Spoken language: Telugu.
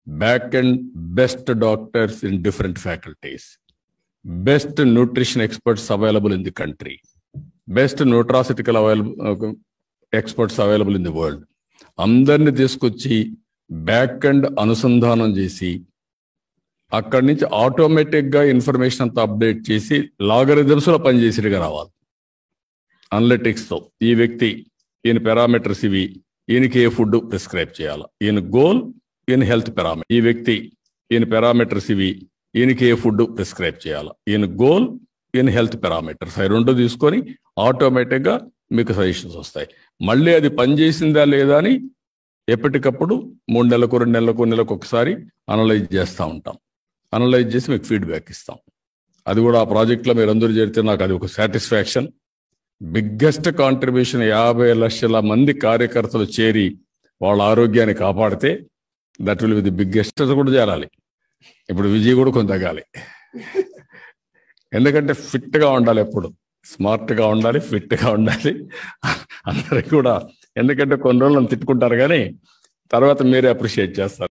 back and best doctors in different faculties, best nutrition experts available in the country, best nutraceutical experts available in the world. అందరిని తీసుకొచ్చి బ్యాక్ అండ్ అనుసంధానం చేసి అక్కడి నుంచి ఆటోమేటిక్గా ఇన్ఫర్మేషన్ అంతా అప్డేట్ చేసి లాగరిథమ్స్లో పనిచేసేట్టుగా రావాలి. అనలిటిక్స్తో ఈ వ్యక్తి ఈయన పారామీటర్స్ ఇవి, ఈయనకి ఏ ఫుడ్ ప్రిస్క్రైబ్ చేయాలి, ఈయన గోల్, ఈయన హెల్త్ పారామీటర్, ఈ వ్యక్తి ఈయన పారామీటర్స్ ఇవి, ఈయనకి ఏ ఫుడ్ ప్రిస్క్రైబ్ చేయాలి, ఈయన గోల్, ఈయన హెల్త్ పారామీటర్స్, అవి రెండు తీసుకొని ఆటోమేటిక్గా మీకు సజెషన్స్ వస్తాయి. మళ్ళీ అది పనిచేసిందా లేదా అని ఎప్పటికప్పుడు 3 నెలలకు 2 నెలలకు నెలకు ఒకసారి అనలైజ్ చేస్తూ ఉంటాం. అనలైజ్ చేసి మీకు ఫీడ్బ్యాక్ ఇస్తాం. అది కూడా ఆ ప్రాజెక్ట్లో మీరు అందరూ చేరితే నాకు అది ఒక సాటిస్ఫాక్షన్. బిగ్గెస్ట్ కాంట్రిబ్యూషన్ 50 లక్షల మంది కార్యకర్తలు చేరి వాళ్ళ ఆరోగ్యాన్ని కాపాడితే that will be the biggest. కూడా చేరాలి. ఇప్పుడు విజయ్ కూడా కొంత తగ్గాలి. ఎందుకంటే ఫిట్గా ఉండాలి, ఎప్పుడు స్మార్ట్గా ఉండాలి, ఫిట్గా ఉండాలి అందరికి కూడా. ఎందుకంటే కొన్ని రోజులు తిట్టుకుంటారు కానీ తర్వాత మీరే అప్రిషియేట్ చేస్తారు.